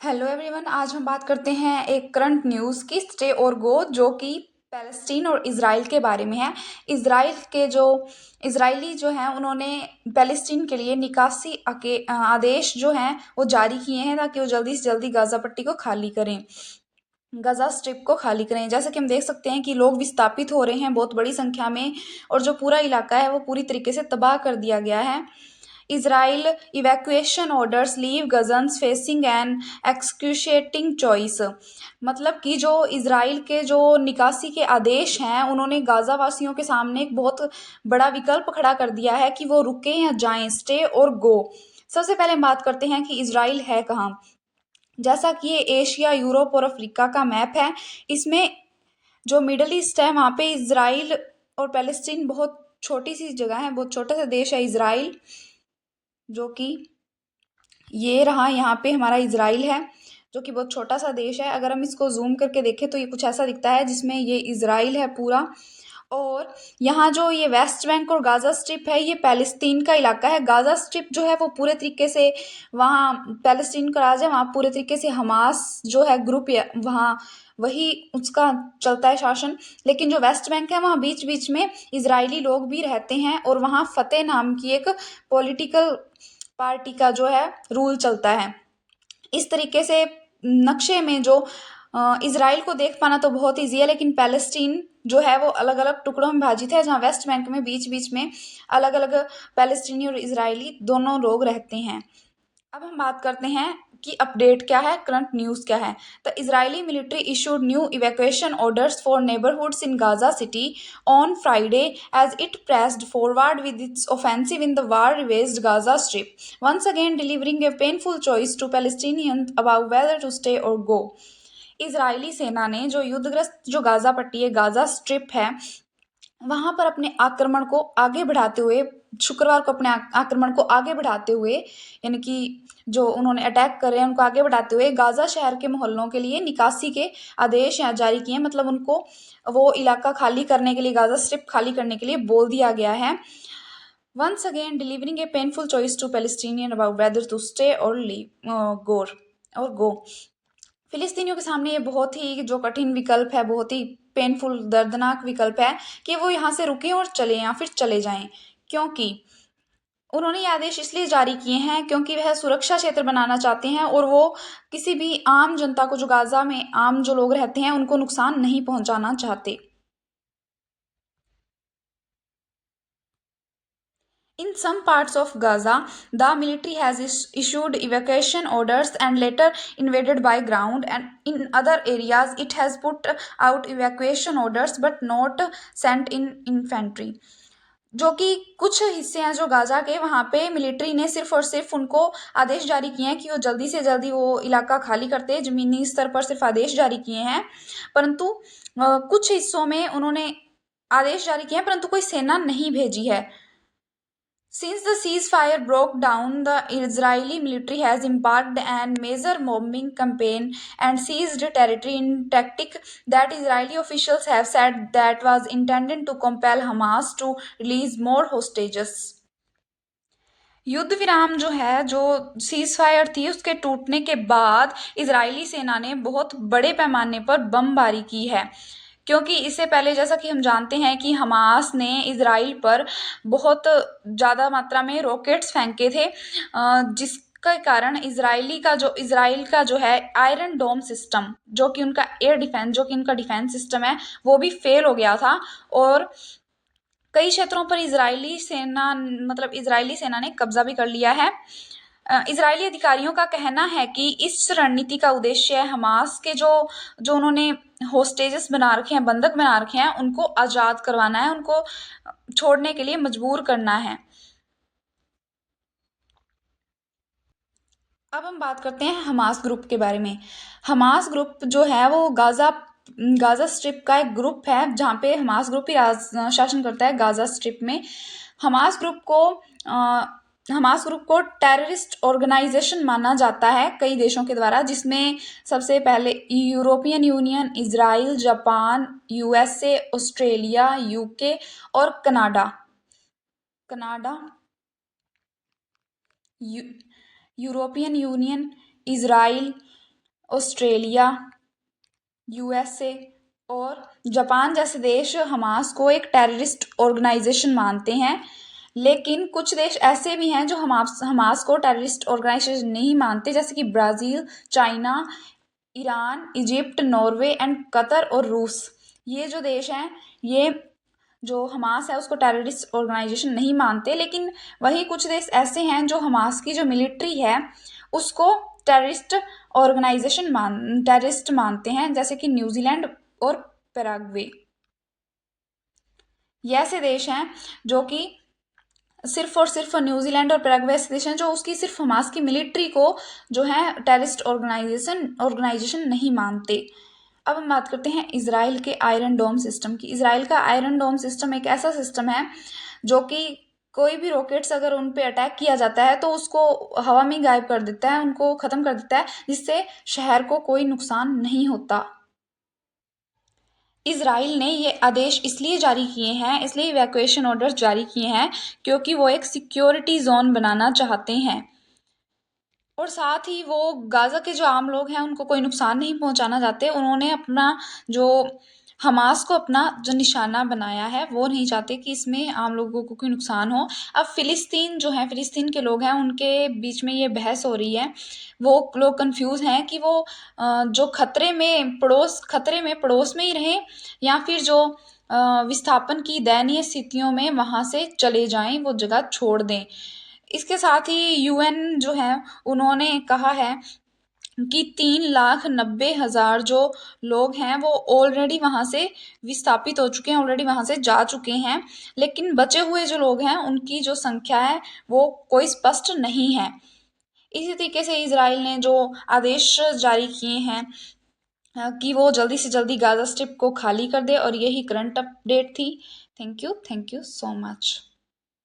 Hello everyone, आज हम बात करते हैं एक करंट न्यूज़ की स्टे और गो, जो कि पैलेस्टीन और इज़राइल के बारे में है। इज़राइल के जो इज़राइली जो हैं उन्होंने पैलेस्टीन के लिए निकासी आदेश जो हैं वो जारी किए हैं ताकि वो जल्दी से जल्दी गाज़ा पट्टी को खाली करें, गाज़ा स्ट्रिप को खाली करें। जैसे कि हम देख सकते हैं कि लोग विस्थापित हो रहे हैं बहुत बड़ी संख्या में, और जो पूरा इलाका है वो पूरी तरीके से तबाह कर दिया गया है। Israel evacuation orders leave Gazans facing an excruciating choice। मतलब कि जो इज़राइल के जो निकासी के आदेश हैं उन्होंने गाज़ा वासियों के सामने एक बहुत बड़ा विकल्प खड़ा कर दिया है कि वो रुकें या जाएं, स्टे और गो। सबसे पहले हम बात करते हैं कि इज़राइल है कहाँ। जैसा कि ये एशिया, यूरोप और अफ्रीका का मैप है, इसमें जो मिडल ईस्ट है वहाँ पे इज़राइल और पैलेस्टीन बहुत छोटी सी जगह है, बहुत छोटा सा देश है इज़राइल, जो कि ये रहा। यहाँ पे हमारा इज़राइल है जो कि बहुत छोटा सा देश है। अगर हम इसको जूम करके देखें तो ये कुछ ऐसा दिखता है, जिसमें ये इज़राइल है पूरा। और यहाँ जो ये वेस्ट बैंक और गाज़ा स्ट्रिप है ये पैलेस्तीन का इलाका है। गाज़ा स्ट्रिप जो है वो पूरे तरीके से वहाँ पैलेस्टीन का राज है, वहाँ पूरे तरीके से हमास जो है ग्रुप वहाँ वही उसका चलता है शासन। लेकिन जो वेस्ट बैंक है वहाँ बीच बीच में इजरायली लोग भी रहते हैं, और वहाँ फतेह नाम की एक पॉलिटिकल पार्टी का जो है रूल चलता है। इस तरीके से नक्शे में जो इज़राइल को देख पाना तो बहुत ईजी है, लेकिन पैलेस्टीन जो है वो अलग अलग टुकड़ों में विभाजित है, जहाँ वेस्ट बैंक में बीच बीच में अलग अलग पैलेस्टीनी और इजरायली दोनों लोग रहते हैं। अब हम बात करते हैं कि अपडेट क्या है, करंट न्यूज़ क्या है। The Israeli military issued new evacuation orders for neighbourhoods in Gaza city on Friday as it pressed forward with its offensive in the war ravaged Gaza Strip, once again delivering a painful choice to Palestinians about whether to stay or go। Israeli सेना ने जो युद्धग्रस्त जो Gaza पट्टी है, Gaza strip है, वहां पर अपने आक्रमण को आगे बढ़ाते हुए, शुक्रवार को अपने आक्रमण को आगे बढ़ाते हुए, यानी कि जो उन्होंने अटैक कर रहे हैं उनको आगे बढ़ाते हुए गाजा शहर के मोहल्लों के लिए निकासी के आदेश यहाँ जारी किए हैं। मतलब उनको वो इलाका खाली करने के लिए, गाजा स्ट्रिप खाली करने के लिए बोल दिया गया है। Once again delivering a painful choice to Palestinian about whether to stay और लीव और गो। फिलिस्तीनियों के सामने ये बहुत ही जो कठिन विकल्प है, बहुत ही पेनफुल दर्दनाक विकल्प है कि वो यहाँ से रुकें और चले या फिर चले जाएं। क्योंकि उन्होंने ये आदेश इसलिए जारी किए हैं क्योंकि वह सुरक्षा क्षेत्र बनाना चाहते हैं, और वो किसी भी आम जनता को, जो गाजा में आम जो लोग रहते हैं, उनको नुकसान नहीं पहुंचाना चाहते। In some parts of Gaza, the military has issued evacuation orders and later invaded by ground, and in other areas, it has put out evacuation orders but not sent in infantry। जो कि कुछ हिस्से हैं जो Gaza के, वहाँ पे military ने सिर्फ और सिर्फ उनको आदेश जारी किए हैं कि वो जल्दी से जल्दी वो इलाका खाली करते हैं। जमीनी स्तर पर सिर्फ आदेश जारी किए हैं, परंतु कुछ हिस्सों में उन्होंने आदेश जारी किए हैं परंतु कोई सेना नहीं भेजी है। Since the ceasefire broke down, the Israeli military has embarked on a major mobbing campaign and seized territory in tactic that Israeli officials have said that was intended to compel Hamas to release more hostages। युद्ध विराम जो है, जो cease fire थी, उसके टूटने के बाद इजरायली सेना ने बहुत बड़े पैमाने पर बमबारी की है। क्योंकि इससे पहले जैसा कि हम जानते हैं कि हमास ने इजराइल पर बहुत ज़्यादा मात्रा में रॉकेट्स फेंके थे, जिसके कारण इजराइल का जो है आयरन डोम सिस्टम, जो कि उनका एयर डिफेंस, जो कि उनका डिफेंस सिस्टम है, वो भी फेल हो गया था। और कई क्षेत्रों पर इजरायली सेना ने कब्जा भी कर लिया है। इजरायली अधिकारियों का कहना है कि इस रणनीति का उद्देश्य हमास के जो जो उन्होंने होस्टेजेस बना रखे हैं, बंधक बना रखे हैं, उनको आज़ाद करवाना है, उनको छोड़ने के लिए मजबूर करना है। अब हम बात करते हैं हमास ग्रुप के बारे में। हमास ग्रुप जो है वो गाजा स्ट्रिप का एक ग्रुप है, जहाँ पे हमास ग्रुप ही शासन करता है गाजा स्ट्रिप में। हमास ग्रुप को टेररिस्ट ऑर्गेनाइजेशन माना जाता है कई देशों के द्वारा, जिसमें सबसे पहले European Union, Israel, Japan, USA, Australia, UK और Canada. European Union, Israel, Australia, USA और जापान जैसे देश हमास को एक टेररिस्ट ऑर्गेनाइजेशन मानते हैं। लेकिन कुछ देश ऐसे भी हैं जो हमास को टेररिस्ट ऑर्गेनाइजेशन नहीं मानते, जैसे कि Brazil, China, Iran, Egypt, Norway and Qatar और रूस। ये जो देश हैं, ये जो हमास है उसको टेररिस्ट ऑर्गेनाइजेशन नहीं मानते। लेकिन वही कुछ देश ऐसे हैं जो हमास की जो मिलिट्री है उसको टेररिस्ट मानते हैं, जैसे कि न्यूजीलैंड और पैराग्वे। ये ऐसे देश हैं जो कि सिर्फ और सिर्फ न्यूजीलैंड और पैराग्वे ऐसे देश हैं जो उसकी सिर्फ हमास की मिलिट्री को जो है टेररिस्ट ऑर्गेनाइजेशन नहीं मानते। अब हम बात करते हैं इसराइल के आयरन डोम सिस्टम की। इसराइल का आयरन डोम सिस्टम एक ऐसा सिस्टम है जो कि कोई भी रॉकेट्स अगर उन पे अटैक किया जाता है तो उसको हवा में गायब कर देता है, उनको ख़त्म कर देता है, जिससे शहर को कोई नुकसान नहीं होता। इसराइल ने ये आदेश इसलिए जारी किए हैं, इसलिए इवैक्यूएशन ऑर्डर्स जारी किए हैं क्योंकि वो एक सिक्योरिटी जोन बनाना चाहते हैं और साथ ही वो गाज़ा के जो आम लोग हैं उनको कोई नुकसान नहीं पहुंचाना चाहते। उन्होंने अपना जो हमास को अपना जो निशाना बनाया है वो नहीं चाहते कि इसमें आम लोगों को कोई नुकसान हो। अब फ़िलिस्तीन जो है, फ़िलिस्तीन के लोग हैं, उनके बीच में ये बहस हो रही है। वो लोग कंफ्यूज हैं कि वो जो खतरे में पड़ोस में ही रहें या फिर जो विस्थापन की दयनीय स्थितियों में वहाँ से चले जाएं, वो जगह छोड़ दें। इसके साथ ही यूएन जो है उन्होंने कहा है कि 3,90,000 जो लोग हैं वो ऑलरेडी वहाँ से विस्थापित हो चुके हैं, ऑलरेडी वहाँ से जा चुके हैं। लेकिन बचे हुए जो लोग हैं उनकी जो संख्या है वो कोई स्पष्ट नहीं है। इसी तरीके से इजराइल ने जो आदेश जारी किए हैं कि वो जल्दी से जल्दी गाज़ा स्ट्रिप को खाली कर दे। और यही करंट अपडेट थी। Thank you so much.